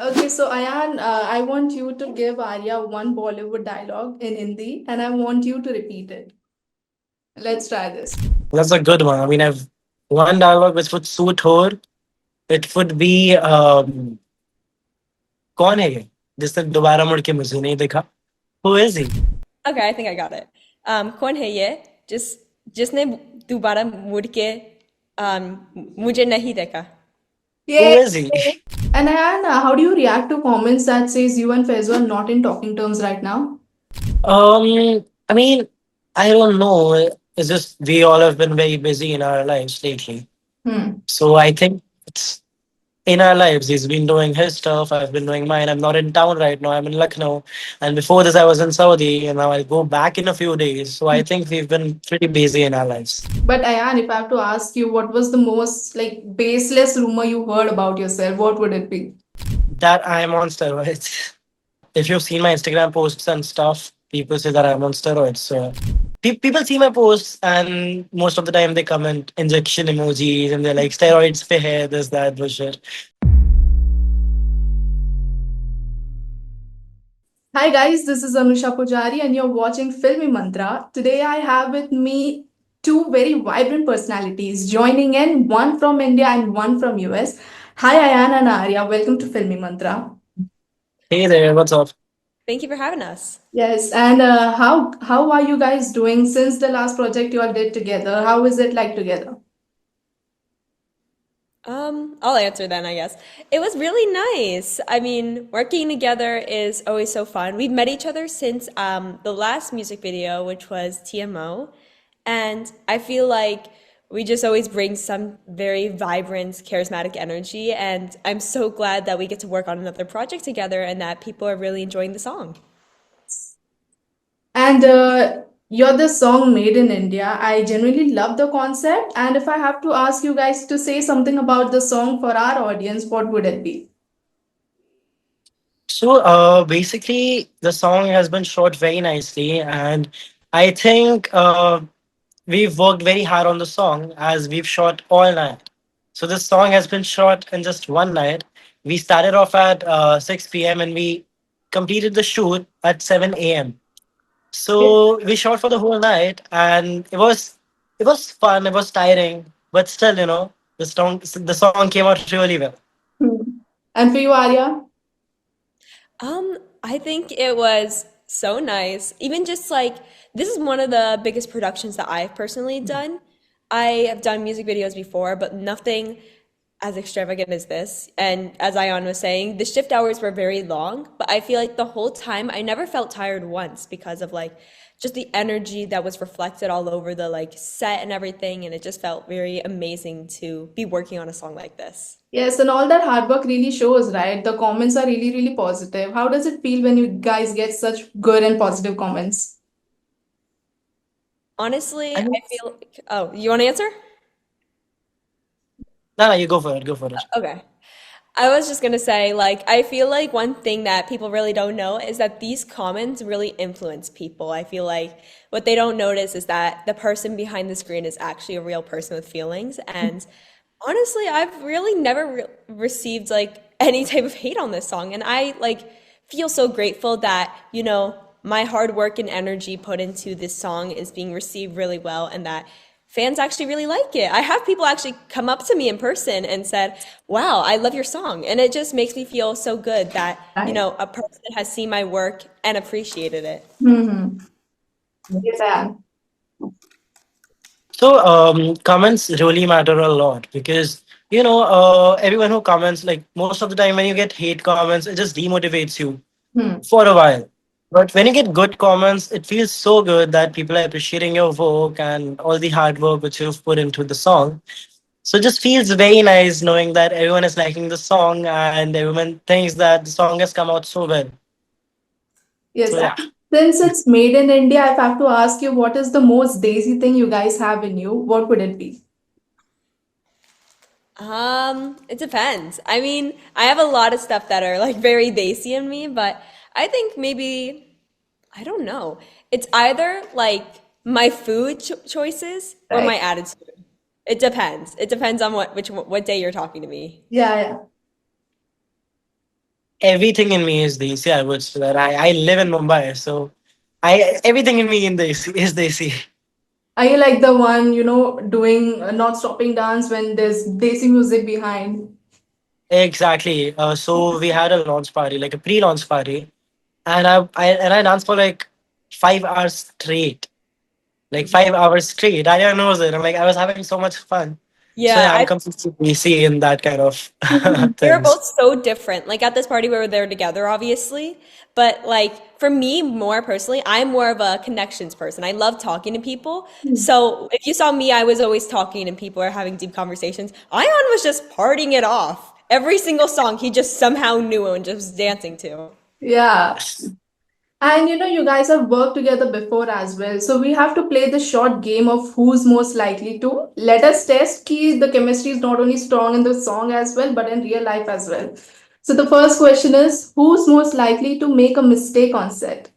Okay, so Ayan, I want you to give Arya one Bollywood dialogue in Hindi and I want you to repeat it. Let's try this. That's a good one. I mean, I've one dialogue which would suit her. It would be कौन है ये जिसने दोबारा मुड़ के मुझे नहीं देखा? Who is he? Okay, I think I got it. कौन है ये जिस जिसने दोबारा मुड़ के मुझे नहीं देखा? Who Yeah. is he? And Ayan, how do you react to comments that says you and Faizu are not in talking terms right now? I mean, I don't know. It's just we all have been very busy in our lives lately. Hmm. So I think it's in our lives. He's been doing his stuff. I've been doing mine. I'm not in town right now. I'm in Lucknow. And before this, I was in Saudi. And now I'll go back in a few days. So I think we've been pretty busy in our lives. But Ayan, if I have to ask you, what was the most baseless rumor you heard about yourself? What would it be? That I am on steroids. If you've seen my Instagram posts and stuff, people say that I'm on steroids. So people see my posts, and most of the time they comment injection emojis and they're like steroids pe hai, this, that, bullshit. Hi guys, this is Anusha Pujari and you're watching Filmy Mantra. Today I have with me two very vibrant personalities joining in, one from India and one from US. Hi Ayan and Aria, welcome to Filmy Mantra. Hey there, what's up? Thank you for having us. Yes, and how are you guys doing since the last project you all did together? How is it like together? I'll answer then, I guess. It was really nice. I mean, working together is always so fun. We've met each other since the last music video, which was TMO, and I feel like we just always bring some very vibrant, charismatic energy, and I'm so glad that we get to work on another project together and that people are really enjoying the song. And you're the song Made in India. I genuinely love the concept. And if I have to ask you guys to say something about the song for our audience, what would it be? So basically, the song has been shot very nicely, and I think we've worked very hard on the song as we've shot all night. So this song has been shot in just one night. We started off at 6 p.m. and we completed the shoot at 7 a.m. So we shot for the whole night, and it was fun. It was tiring, but still, the song came out really well. Hmm. And for you, Arya? I think it was so nice. Even just like this is one of the biggest productions that I've personally done. I have done music videos before, but nothing as extravagant as this. And as Ayan was saying, the shift hours were very long, but I feel like the whole time I never felt tired once because of like just the energy that was reflected all over the like set and everything, and it just felt very amazing to be working on a song like this. Yes, and all that hard work really shows, right? The comments are really, really positive. How does it feel when you guys get such good and positive comments? Honestly, I mean, I feel like, oh, you want to answer? no, no, you go for it. Go for it. Okay. I was just gonna say, like, I feel like one thing that people really don't know is that these comments really influence people. I feel like what they don't notice is that the person behind the screen is actually a real person with feelings. And honestly, I've really never received like any type of hate on this song. And I like feel so grateful that, my hard work and energy put into this song is being received really well and that fans actually really like it. I have people actually come up to me in person and said, "Wow, I love your song." And it just makes me feel so good that, Right. a person has seen my work and appreciated it. Mm-hmm. Yes, Ayan. So comments really matter a lot because everyone who comments, like most of the time when you get hate comments, it just demotivates you Hmm. for a while. But when you get good comments, it feels so good that people are appreciating your work and all the hard work which you've put into the song. So it just feels very nice knowing that everyone is liking the song and everyone thinks that the song has come out so well. Yes, So yeah. and since it's made in India, if I have to ask you, what is the most Desi thing you guys have in you? What would it be? It depends. I mean, I have a lot of stuff that are like very Desi in me, but I think maybe I don't know. It's either like my food choices or Right. my attitude. It depends. It depends on what day you're talking to me. Yeah, yeah. Everything in me is Desi, I would say that. I live in Mumbai, so I everything in me in Desi is Desi. Are you like the one, doing not stopping dance when there's Desi music behind? Exactly. So we had a launch party, like a pre-launch party, and I danced for like 5 hours straight, like 5 hours straight. Arya knows it. I'm like I was having so much fun. So Yeah, yeah, I'm completely Desi in that kind of we were things. both so different. Like at this party, we were there together, obviously. But like for me, more personally, I'm more of a connections person. I love talking to people. So if you saw me, I was always talking and people are having deep conversations. Ion was just partying it off. Every single song he just somehow knew and just was dancing to. Yeah. And you guys have worked together before as well. So we have to play the short game of who's most likely to. Let us test key the chemistry is not only strong in the song as well, but in real life as well. So the first question is who's most likely to make a mistake on set?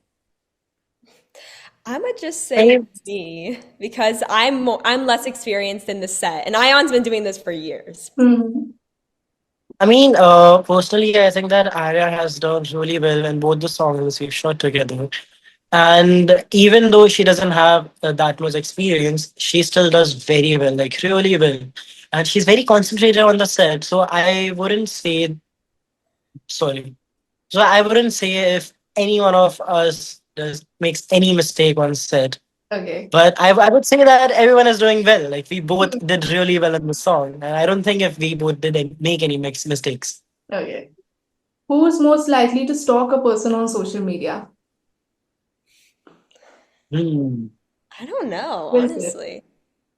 I would just I say mean, me because I'm less experienced in the set, and Ion's been doing this for years. Hmm. Personally, I think that Arya has done really well in both the songs we've shot together. And even though she doesn't have that much experience, she still does very well, like really well. And she's very concentrated on the set. So I wouldn't say, sorry. So I wouldn't say if any one of us does makes any mistake on set. Okay. But I would say that everyone is doing well. Like we both did really well in the song. And I don't think if we both didn't make any mistakes. Okay. Who's most likely to stalk a person on social media? Hmm. I don't know, Will say. honestly.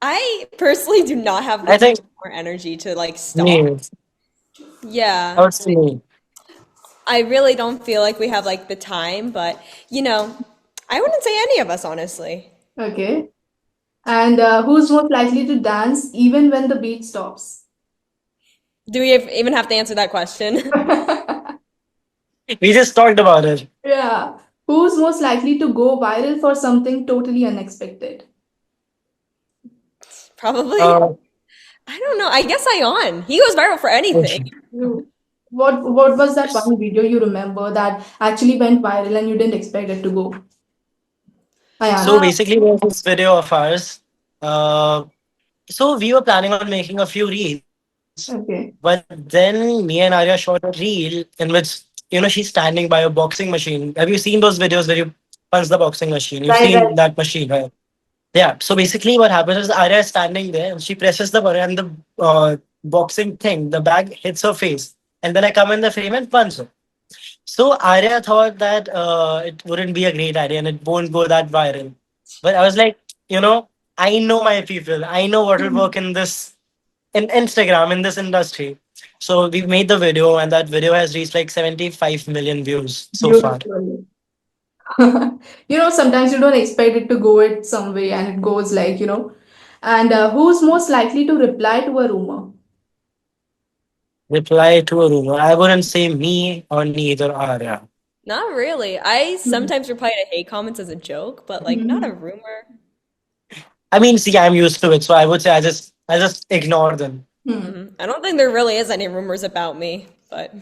I personally do not have the I time think or energy to like stalk. me. I Yeah, would say me. I really don't feel like we have like the time, but I wouldn't say any of us, honestly. Okay. And who's most likely to dance even when the beat stops? Do we even have to answer that question? We just talked about it. Yeah. Who's most likely to go viral for something totally unexpected? Probably. Uh, I don't know. I guess Ion. He goes viral for anything. You. What was that one video you remember that actually went viral and you didn't expect it to go? so Ayan. basically, there's this video of ours. Uh, so we were planning on making a few reels, but Okay. then me and Arya shot a reel in which she's standing by a boxing machine. Have you seen those videos where you punch the boxing machine? You've Right, seen right. that machine, right? Yeah. So basically, what happens is Arya is standing there and she presses the button, and the boxing thing, the bag hits her face, and then I come in the frame and punch her. So Arya thought that it wouldn't be a great idea and it won't go that viral. But I was like, I know my people. I know what will work in this in Instagram in this industry. So we made the video and that video has reached like 75 million views so far. Beautiful. Sometimes you don't expect it to go it some way and it goes like. And who's most likely to reply to a rumor? Reply to a rumor. I wouldn't say me or neither Arya. Not really. I Hmm. sometimes reply to hate comments as a joke, but like not a rumor. I mean, see, I'm used to it, so I would say I just ignore them. Hmm. I don't think there really is any rumors about me, but.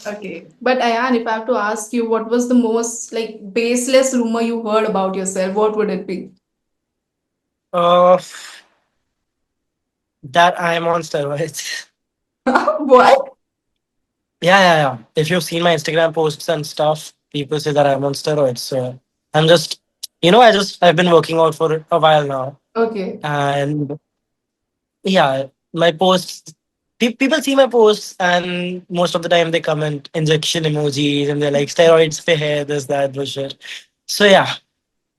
Okay. But Ayan, if I have to ask you, what was the most baseless rumor you heard about yourself? What would it be? Uh, that I am on steroids. What? Yeah, yeah, yeah. If you've seen my Instagram posts and stuff, people say that I'm on steroids. So I'm just, I've been working out for a while now, Okay. and yeah, my posts. People see my posts, and most of the time they comment injection emojis, and they're like steroids for hair, this, that, bullshit. So yeah,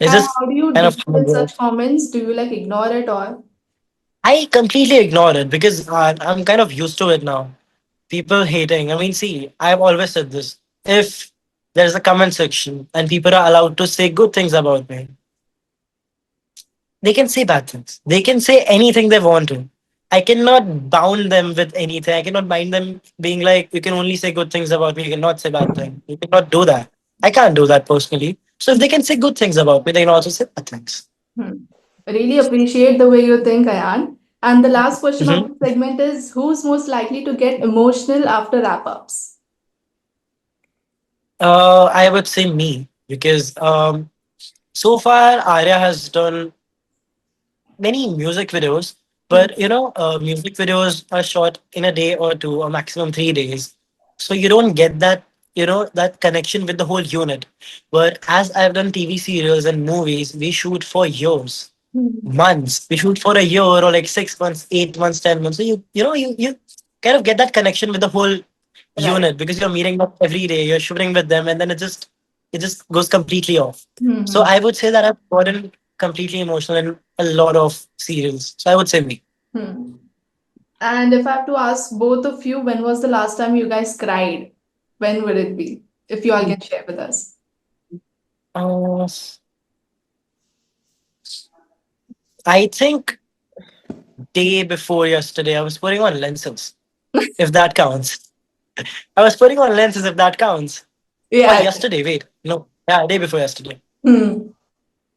it's And just how do you kind of deal with such comments? Do you ignore it or? I completely ignore it because I'm kind of used to it now. People hating. I mean, see, I've always said this. If there's a comment section and people are allowed to say good things about me, they can say bad things. They can say anything they want to. I cannot bound them with anything. I cannot bind them being like, you can only say good things about me. You cannot say bad things. You cannot do that. I can't do that personally. So if they can say good things about me, they can also say bad things. Hmm. Really appreciate the way you think, Ayan. And the last question of Hmm. the segment is who's most likely to get emotional after wrap ups? I would say me because so far Arya has done many music videos, Hmm. but music videos are shot in a day or two, or maximum 3 days. So you don't get that, that connection with the whole unit. But as I've done TV serials and movies, we shoot for years, Hmm. months. We shoot for a year or like 6 months, 8 months, 10 months. So you kind of get that connection with the whole Right. unit because you're meeting them every day, you're shooting with them, and then it just goes completely off. So Hmm. I would say that I've gotten completely emotional in a lot of serials. So I would say me. Hmm. And if I have to ask both of you, when was the last time you guys cried? When would it be? If you all can share with us. Uh, I think day before yesterday, I was putting on lenses, if that counts. I was putting on lenses, if that counts. Or Yeah. yesterday, wait. No. Yeah, day before yesterday. Hmm.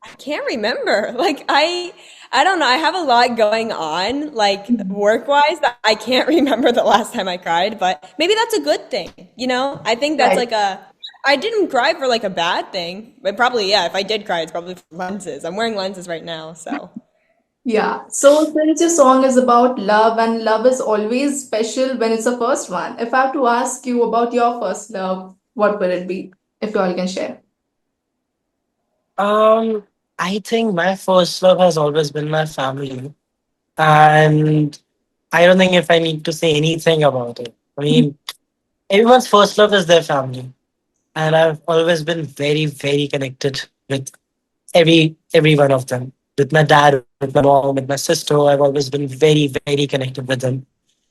I can't remember. Like I don't know. I have a lot going on, like work-wise, that I can't remember the last time I cried, but maybe that's a good thing, you know? I think that's Right. like a I didn't cry for like a bad thing, but probably yeah, if I did cry, it's probably for lenses. I'm wearing lenses right now, so. Yeah. So since your song is about love and love is always special when it's the first one, if I have to ask you about your first love, what would it be? If you all can share. Um, I think my first love has always been my family. And I don't think if I need to say anything about it. I mean, everyone's first love is their family. And I've always been very, very connected with every one of them. With my dad, with my mom, with my sister, I've always been very, very connected with them.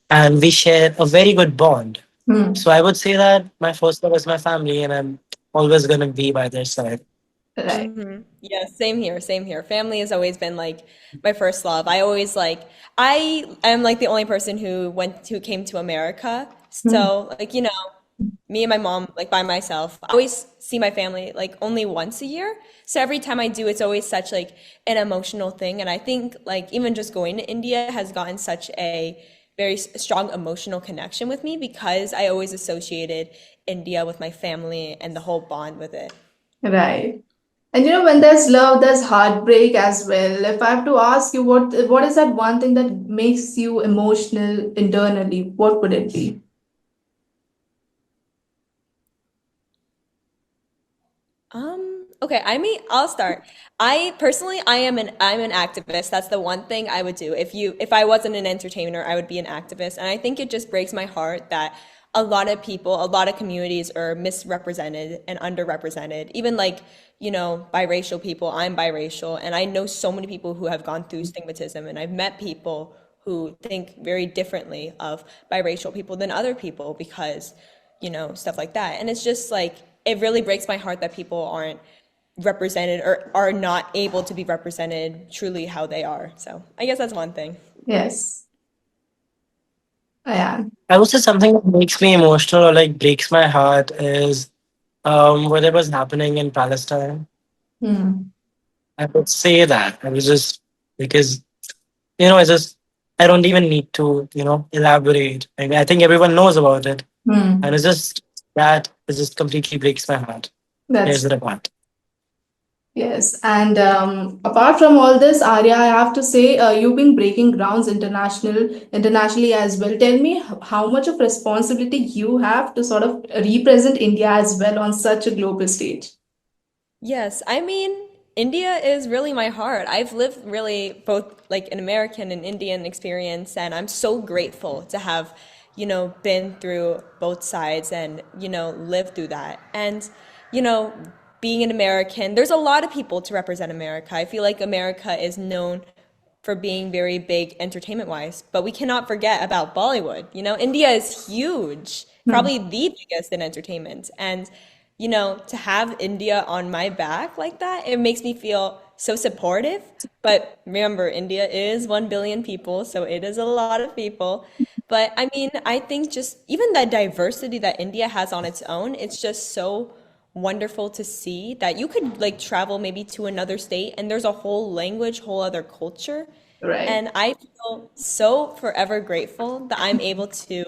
And we share a very good bond. Hmm. So I would say that my first love is my family, and I'm always gonna be by their side. Right. Yeah, same here, same here. Family has always been like my first love. I always like I am like the only person who came to America. Hmm. So, like, me and my mom like by myself. I always see my family like only once a year. So every time I do, it's always such like an emotional thing. And I think like even just going to India has gotten such a very strong emotional connection with me because I always associated India with my family and the whole bond with it. Right. And when there's love, there's heartbreak as well. If I have to ask you what is that one thing that makes you emotional internally, what would it be? Okay, I'll start. I personally I'm an activist. That's the one thing I would do. If I wasn't an entertainer, I would be an activist. And I think it just breaks my heart that a lot of people, a lot of communities are misrepresented and underrepresented. Even like, biracial people, I'm biracial, and I know so many people who have gone through stigmatism and I've met people who think very differently of biracial people than other people because stuff like that. And it's just like, it really breaks my heart that people aren't represented or are not able to be represented truly how they are. So I guess that's one thing. Yes, I am. I would say something that makes me emotional or like breaks my heart is whatever's happening in Palestine. Hmm. I would say that. I was just because I just I don't even need to elaborate. I think everyone knows about it, and Hmm. it's just that it just completely breaks my heart. Here's That's the part. yes. And apart from all this, Arya, I have to say, you've been breaking grounds internationally as well. Tell me how much of responsibility you have to sort of represent India as well on such a global stage. Yes, I mean, India is really my heart. I've lived really both like an American and Indian experience, and I'm so grateful to have, been through both sides and, lived through that. And, you know, being an American, there's a lot of people to represent America. I feel like America is known for being very big entertainment wise, but we cannot forget about Bollywood. India is huge, Hmm. probably the biggest in entertainment. And, to have India on my back like that, it makes me feel so supportive. But remember, India is 1 billion people, so it is a lot of people. But I mean, I think just even the diversity that India has on its own, it's just so wonderful to see that you could like travel maybe to another state and there's a whole language, whole other culture. Right. And I feel so forever grateful that I'm able to,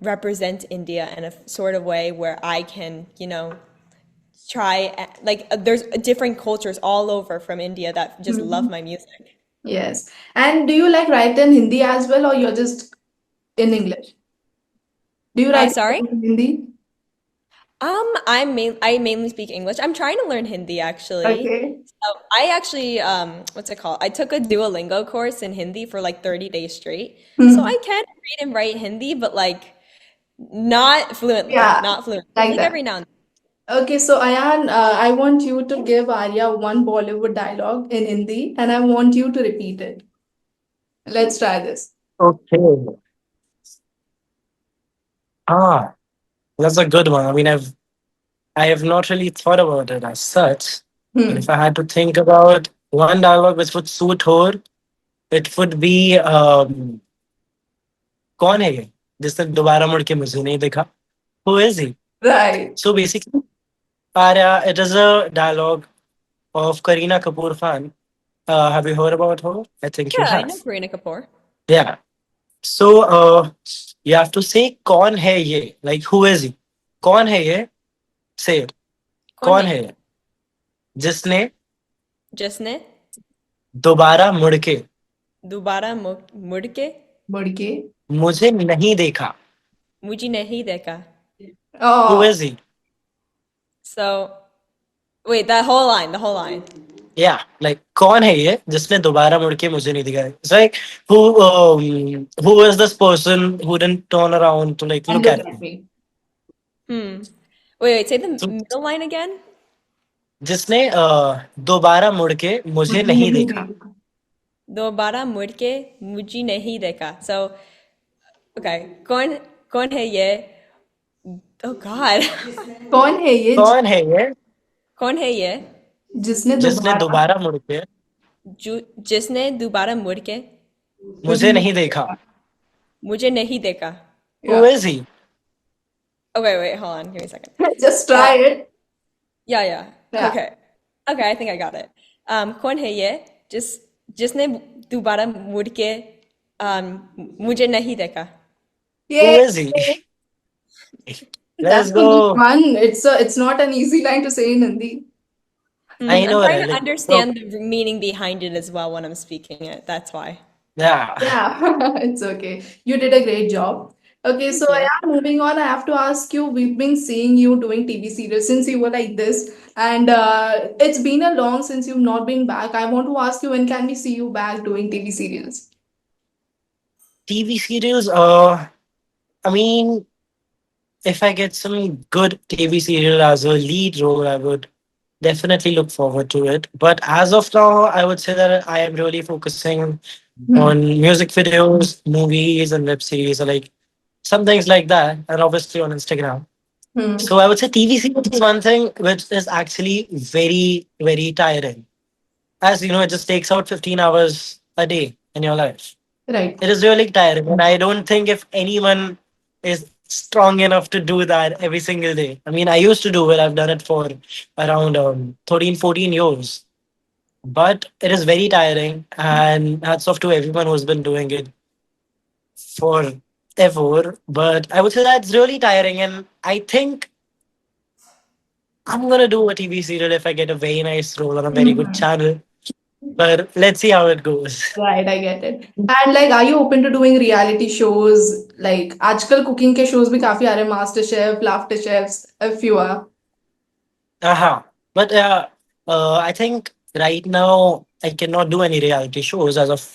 represent India in a sort of way where I can, try like there's different cultures all over from India that just love Mhm. my music. Yes. And do you like write in Hindi as well, or you're just in English? Do you write Sorry? in Hindi? I mainly speak English. I'm trying to learn Hindi actually. Okay. So I actually what's it called? I took a Duolingo course in Hindi for like 30 days straight. So Hmm. I can read and write Hindi, but like not fluently, Yeah, not fluently. like Like that. every now and Okay, so Ayan, I want you to give Arya one Bollywood dialogue in Hindi, and I want you to repeat it. Let's try this. Okay. Ah, that's a good one. I mean, I have not really thought about it as such, but if Hmm. I had to think about one dialogue which would suit her, it would be कौन है ये जिसने दोबारा मुड़ के मुझे नहीं देखा? Who is he? Right. So basically, Arya, it is a dialogue of Kareena Kapoor Khan. Have you heard about her? I think you yeah, I have. know Karina Kapoor. Yeah. So you have to say कौन है ये? Like who is he? कौन है ये? Say it. कौन कौन है है ये? ये? जिसने जिसने दोबारा मुड़ के दोबारा मुड़ के Bodke. मुझे नहीं देखा. मुझे नहीं देखा. Who Oh, is he? So wait, that whole line, the whole line. Yeah, like कौन है ये जिसने दोबारा मुड़ के मुझे नहीं दिखा? It's like who is this person who didn't turn around to like and look look at at me? me. Hmm. Wait, say the So middle line again. जिसने दोबारा मुड़ के मुझे मुझे नहीं नहीं देखा. देखा. दोबारा मुड़ के मुझे नहीं देखा. So okay, कौन कौन है ये? Oh God. कौन है ये कौन है ये कौन है ये जिसने जिसने दोबारा दोबारा मुड़ के जिसने दोबारा मुड़ के मुझे मुझे नहीं नहीं देखा? देखा? मुझे नहीं देखा? Who Yeah. is he? Okay, wait, hold on, give me a second. Just Uh, try it. yeah, yeah. Yeah. Okay. Okay, I think I got it. कौन है ये जिसने दोबारा मुड़ के मुझे नहीं देखा? Who Yay! is he? That's Let's a good go. one. It's not an easy line to say in Hindi. I I'm know, trying right? to Like, well, understand the meaning behind it as well when I'm speaking it. That's why. yeah. Yeah, it's okay. You did a great job. Okay, so Thank you. yeah, moving on, I have to ask you, we've been seeing you doing TV serials since you were like this, and it's been a long since you've not been back. I want to ask you, when can we see you back doing TV serials? TV serials. I mean, if I get some good TV serial as a lead role, I would definitely look forward to it. But as of now, I would say that I am really focusing Hmm. on music videos, movies, and web series, or like some things like that, and obviously on Instagram. Hmm. So I would say TV series is one thing which is actually very, very tiring. As you know, it just takes out 15 hours a day in your life. Right. It is really tiring. And I don't think if anyone is strong enough to do that every single day. I mean, I used to do it. I've done it for around 13, 14 years. But it is very tiring. And hats off to everyone who's been doing it forever. But I would say that's really tiring. And I think I'm going to do a TV serial if I get a very nice role on a very good Mhm. channel. But let's see how it goes. Right, I get it. And like, are you open to doing reality shows? Like, आजकल cooking के shows भी काफी आ रहे हैं, Master Chef, Laughter Chefs, a few are. Uh-huh. But I think right now I cannot do any reality shows as of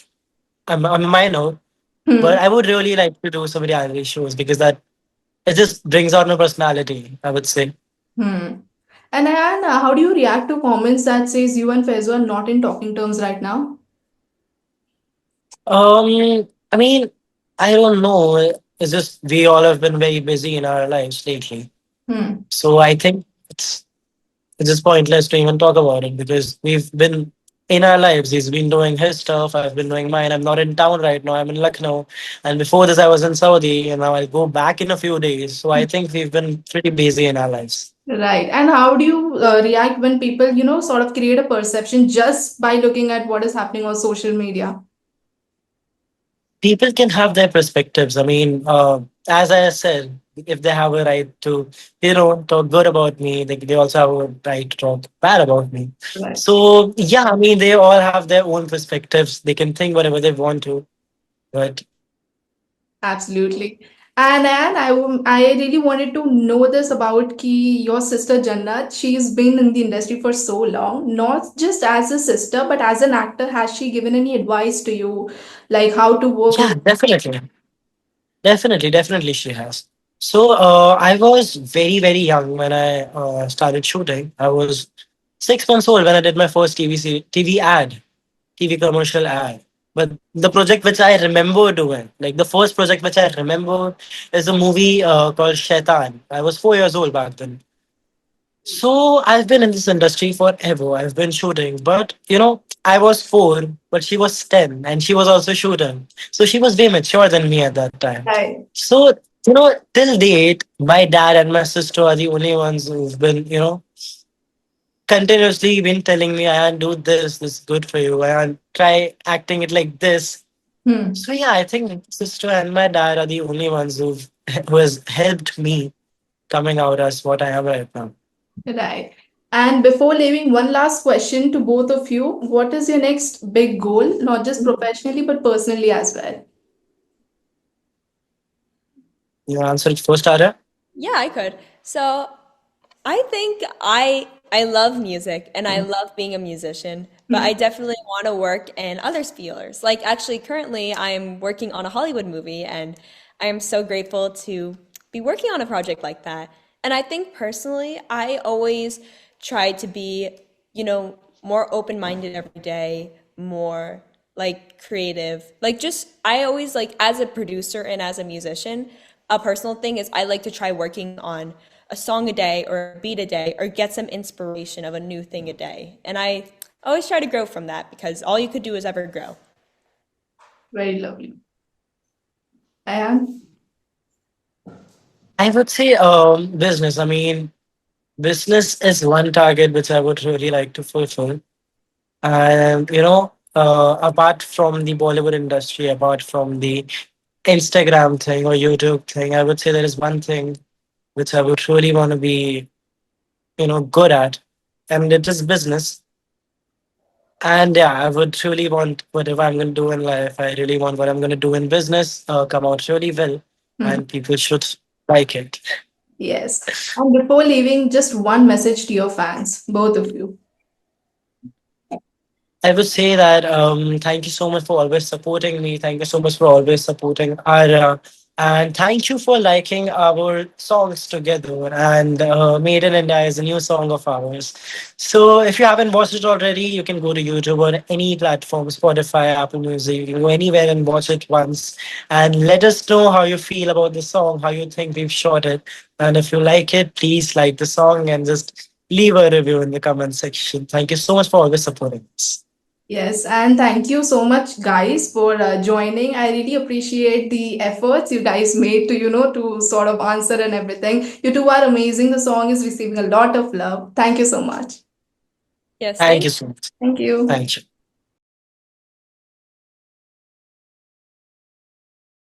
I'm a minor, but Hmm. I would really like to do some reality shows because that it just brings out my personality, I would say. Hmm. And Ayan, how do you react to comments that says you and Faizu are not in talking terms right now? I mean, I don't know. It's just we all have been very busy in our lives lately. Hmm. So I think it's just pointless to even talk about it because we've been in our lives. He's been doing his stuff. I've been doing mine. I'm not in town right now. I'm in Lucknow. And before this, I was in Saudi. And now I'll go back in a few days. So I think we've been pretty busy in our lives. Right. And how do you react when people, sort of create a perception just by looking at what is happening on social media? people can have their perspectives. I mean, as I said, if they have a right to, talk good about me, they also have a right to talk bad about me. Right. So, yeah, I mean, they all have their own perspectives. They can think whatever they want to. But Absolutely. And I really wanted to know this about your sister Jannat. She's been in the industry for so long, not just as a sister, but as an actor. Has she given any advice to you, like how to work with? yeah, definitely. Definitely, she has. So, I was very, very young when I started shooting. I was 6 months old when I did my first TV ad. TV commercial ad. But the project which I remember doing, like the first project which I remember, is a movie called Shaitan. I was 4 years old back then. So I've been in this industry forever. I've been shooting, but I was 4, but she was 10, and she was also shooting. So she was way mature than me at that time. Right. So till date, my dad and my sister are the only ones who've been, continuously been telling me, "I do this. This is good for you. I try acting it like this." Hmm. So yeah, I think my sister and my dad are the only ones who has helped me coming out as what I am right now. Right. And before leaving, one last question to both of you. What is your next big goal, not just professionally, but personally as well? You answer it first, Arya. Yeah, I could. So I think I love music and I love being a musician, but Hmm. I definitely want to work in other fields. Like actually currently I'm working on a Hollywood movie and I am so grateful to be working on a project like that. And I think personally I always try to be, more open-minded every day, more like creative. Like just I always like as a producer and as a musician, a personal thing is I like to try working on a song a day or a beat a day or get some inspiration of a new thing a day. And I always try to grow from that because all you could do is ever grow. Very lovely. And I would say business. I mean, business is one target which I would really like to fulfill. And apart from the Bollywood industry, apart from the Instagram thing or YouTube thing, I would say there is one thing which I would really want to be, good at, and it is business. And yeah, I would really want whatever I'm going to do in life. I really want what I'm going to do in business come out really well, hmm, and people should like it. yes. And before leaving, just one message to your fans, both of you. I would say that thank you so much for always supporting me. Thank you so much for always supporting Ara. And thank you for liking our songs together. And Made in India is a new song of ours. So if you haven't watched it already, you can go to YouTube or any platform, Spotify, Apple Music. You can go anywhere and watch it once. And let us know how you feel about the song, how you think we've shot it. And if you like it, please like the song and just leave a review in the comment section. Thank you so much for always supporting us. Yes, and thank you so much, guys, for joining. I really appreciate the efforts you guys made to, to sort of answer and everything. You two are amazing. The song is receiving a lot of love. Thank you so much. Yes, Thank thank you so much. Thank you. Thank you.